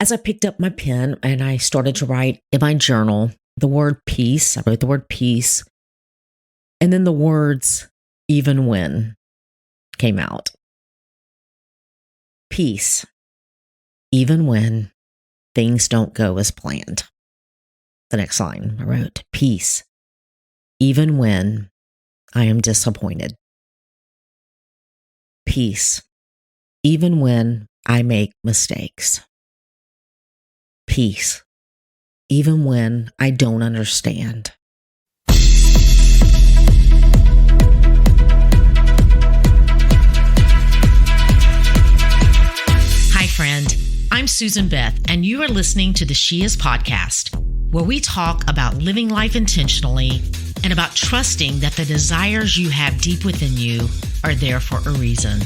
As I picked up my pen and I started to write in my journal the word peace, I wrote the word peace, and then the words even when came out. Peace, even when things don't go as planned. The next line I wrote, peace, even when I am disappointed. Peace, even when I make mistakes. Peace, even when I don't understand. Hi, friend. I'm Susan Beth, and you are listening to the She Is podcast, where we talk about living life intentionally and about trusting that the desires you have deep within you are there for a reason.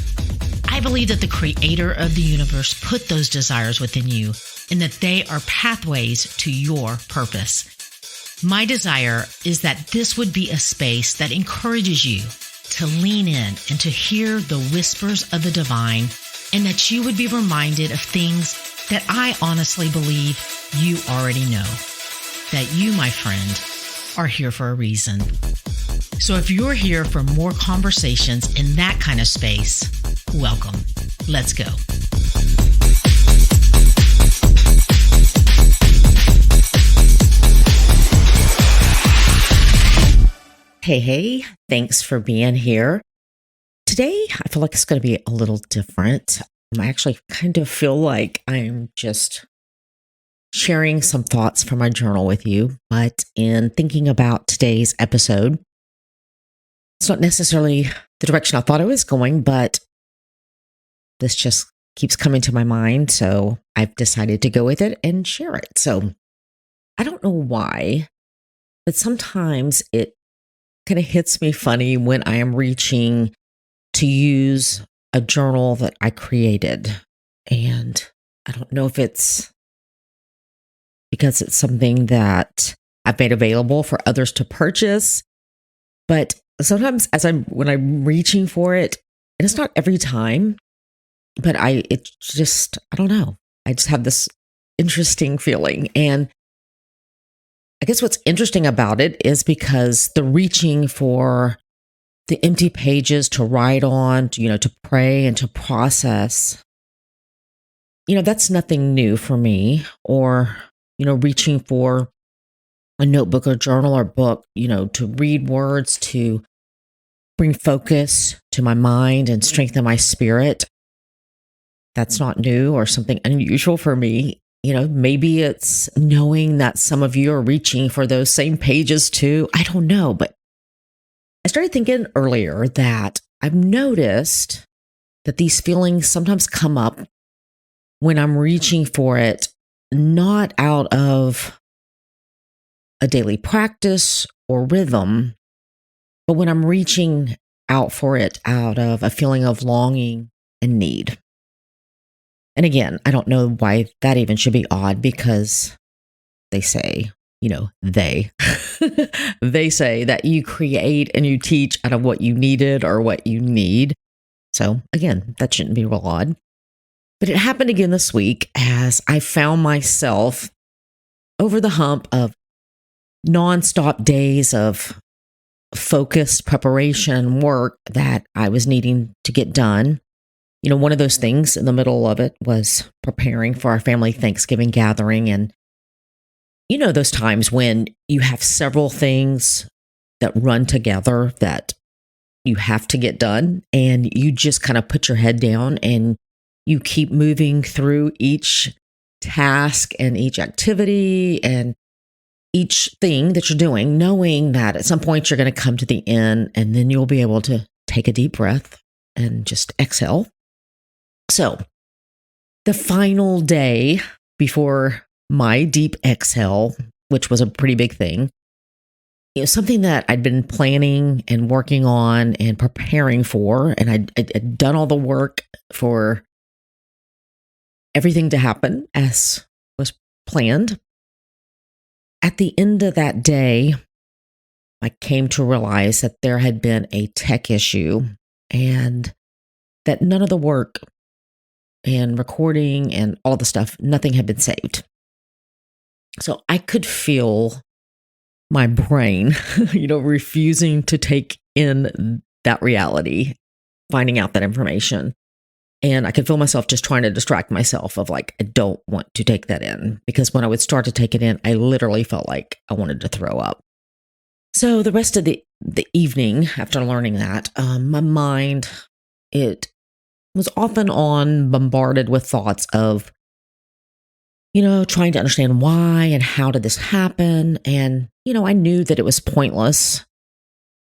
I believe that the creator of the universe put those desires within you and that they are pathways to your purpose. My desire is that this would be a space that encourages you to lean in and to hear the whispers of the divine, and that you would be reminded of things that I honestly believe you already know. That you, my friend, are here for a reason. So if you're here for more conversations in that kind of space, welcome. Let's go. Hey, thanks for being here. Today, I feel like it's going to be a little different. I actually kind of feel like I'm just sharing some thoughts from my journal with you, but in thinking about today's episode, it's not necessarily the direction I thought I was going, but this just keeps coming to my mind, so I've decided to go with it and share it. So I don't know why, but sometimes it kind of hits me funny when I am reaching to use a journal that I created. And I don't know if it's because it's something that I've made available for others to purchase, but sometimes when I'm reaching for it, and it's not every time, but I don't know. I just have this interesting feeling. And I guess what's interesting about it is because the reaching for the empty pages to write on, to pray and to process, that's nothing new for me. Or, reaching for a notebook or journal or book, to read words, to bring focus to my mind and strengthen my spirit. That's not new or something unusual for me. Maybe it's knowing that some of you are reaching for those same pages too. I don't know, but I started thinking earlier that I've noticed that these feelings sometimes come up when I'm reaching for it, not out of a daily practice or rhythm, but when I'm reaching out for it out of a feeling of longing and need. And again, I don't know why that even should be odd, because they say, they say that you create and you teach out of what you needed or what you need. So again, that shouldn't be real odd. But it happened again this week as I found myself over the hump of nonstop days of focused preparation and work that I was needing to get done. One of those things in the middle of it was preparing for our family Thanksgiving gathering. And those times when you have several things that run together that you have to get done, and you just kind of put your head down and you keep moving through each task and each activity and each thing that you're doing, knowing that at some point you're going to come to the end, and then you'll be able to take a deep breath and just exhale. So the final day before my deep exhale, which was a pretty big thing, something that I'd been planning and working on and preparing for, and I'd done all the work for everything to happen as was planned. At the end of that day, I came to realize that there had been a tech issue and that none of the work and recording and all the stuff, nothing had been saved. So I could feel my brain, refusing to take in that reality, finding out that information. And I could feel myself just trying to distract myself of like, I don't want to take that in, because when I would start to take it in, I literally felt like I wanted to throw up. So the rest of the evening after learning that, my mind, it was off and on bombarded with thoughts of, trying to understand why and how did this happen. And, I knew that it was pointless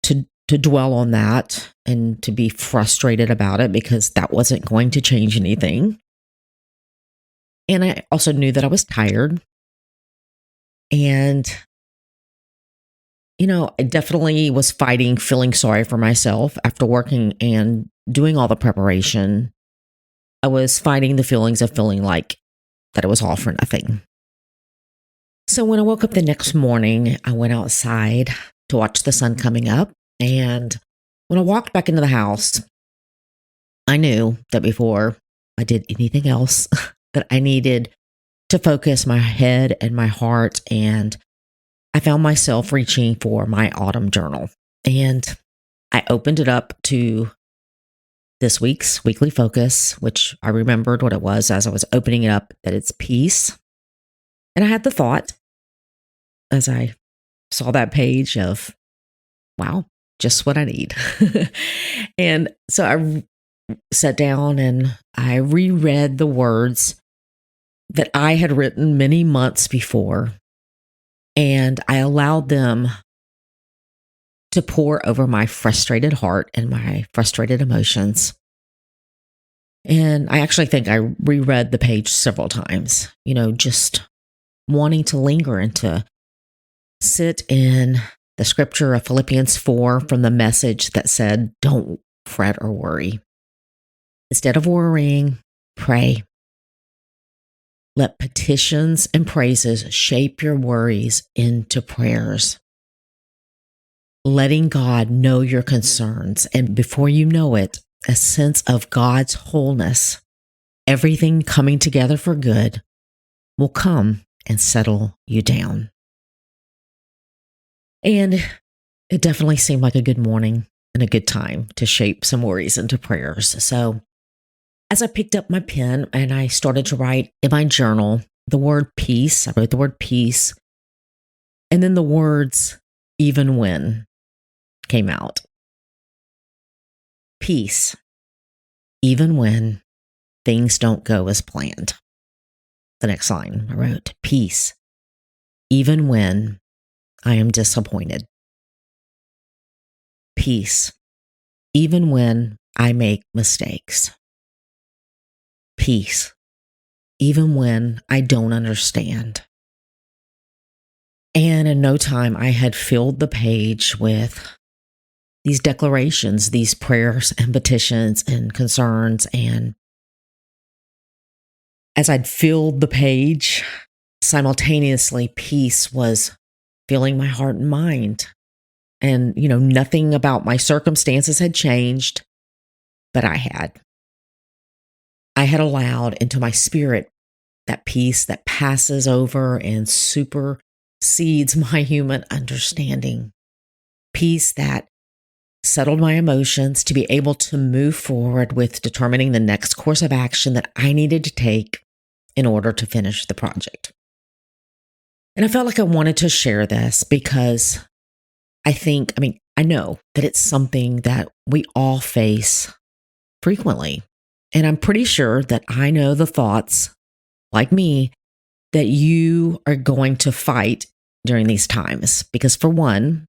to dwell on that and to be frustrated about it, because that wasn't going to change anything. And I also knew that I was tired. And, I definitely was fighting feeling sorry for myself after working and doing all the preparation. I was fighting the feelings of feeling like that it was all for nothing. So when I woke up the next morning, I went outside to watch the sun coming up. And when I walked back into the house, I knew that before I did anything else, that I needed to focus my head and my heart. And I found myself reaching for my autumn journal. And I opened it up to this week's weekly focus, which I remembered what it was as I was opening it up, that it's peace. And I had the thought as I saw that page of, wow, just what I need. And so I sat down and I reread the words that I had written many months before, and I allowed them to pour over my frustrated heart and my frustrated emotions. And I actually think I reread the page several times, just wanting to linger and to sit in the scripture of Philippians 4 from the Message that said, don't fret or worry. Instead of worrying, pray. Let petitions and praises shape your worries into prayers. Letting God know your concerns, and before you know it, a sense of God's wholeness, everything coming together for good, will come and settle you down. And it definitely seemed like a good morning and a good time to shape some worries into prayers. So as I picked up my pen and I started to write in my journal the word peace, I wrote the word peace, and then the words even when came out. Peace, even when things don't go as planned. The next line I wrote, peace, even when I am disappointed. Peace, even when I make mistakes. Peace, even when I don't understand. And in no time, I had filled the page with these declarations, these prayers and petitions and concerns. And as I'd filled the page, simultaneously, peace was filling my heart and mind. And, nothing about my circumstances had changed, but I had. I had allowed into my spirit that peace that passes over and supersedes my human understanding. Peace that settled my emotions to be able to move forward with determining the next course of action that I needed to take in order to finish the project. And I felt like I wanted to share this because I know that it's something that we all face frequently. And I'm pretty sure that I know the thoughts, like me, that you are going to fight during these times. Because for one,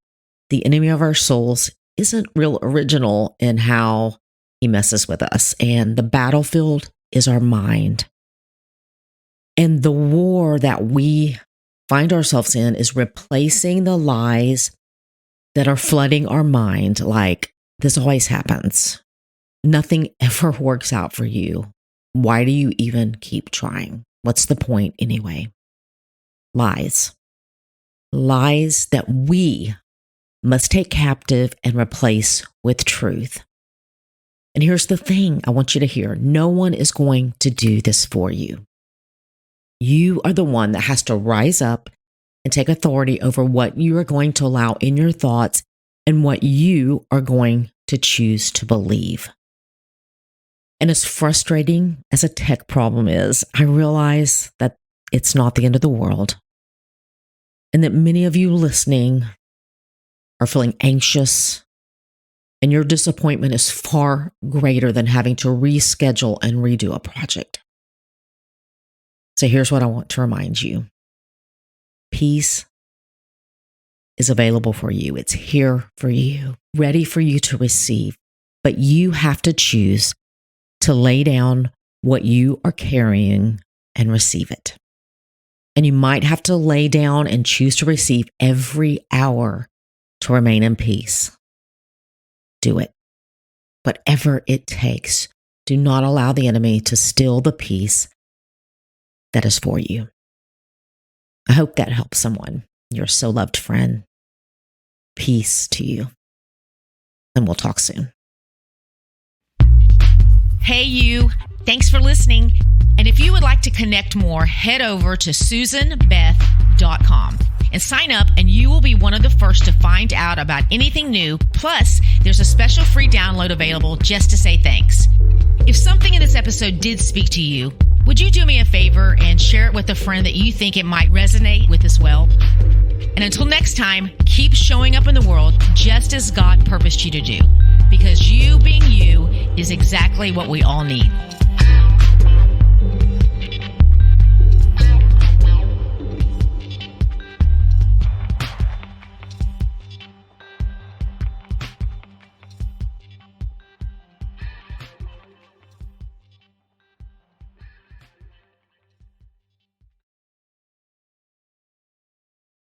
the enemy of our souls isn't real original in how he messes with us. And the battlefield is our mind. And the war that we find ourselves in is replacing the lies that are flooding our mind, like, this always happens. Nothing ever works out for you. Why do you even keep trying? What's the point anyway? Lies. Lies that we must take captive and replace with truth. And here's the thing I want you to hear. No one is going to do this for you. You are the one that has to rise up and take authority over what you are going to allow in your thoughts and what you are going to choose to believe. And as frustrating as a tech problem is, I realize that it's not the end of the world. And that many of you listening are feeling anxious, and your disappointment is far greater than having to reschedule and redo a project. So here's what I want to remind you. Peace is available for you. It's here for you, ready for you to receive. But you have to choose to lay down what you are carrying and receive it. And you might have to lay down and choose to receive every hour to remain in peace. Do it. Whatever it takes. Do not allow the enemy to steal the peace that is for you. I hope that helps someone. You're a so loved friend. Peace to you. And we'll talk soon. Hey, you. Thanks for listening. And if you would like to connect more, head over to susanbeth.com and sign up, and you will be one of the first to find out about anything new. Plus, there's a special free download available just to say thanks. If something in this episode did speak to you, would you do me a favor and share it with a friend that you think it might resonate with as well? And until next time, keep showing up in the world just as God purposed you to do, because you being you is exactly what we all need.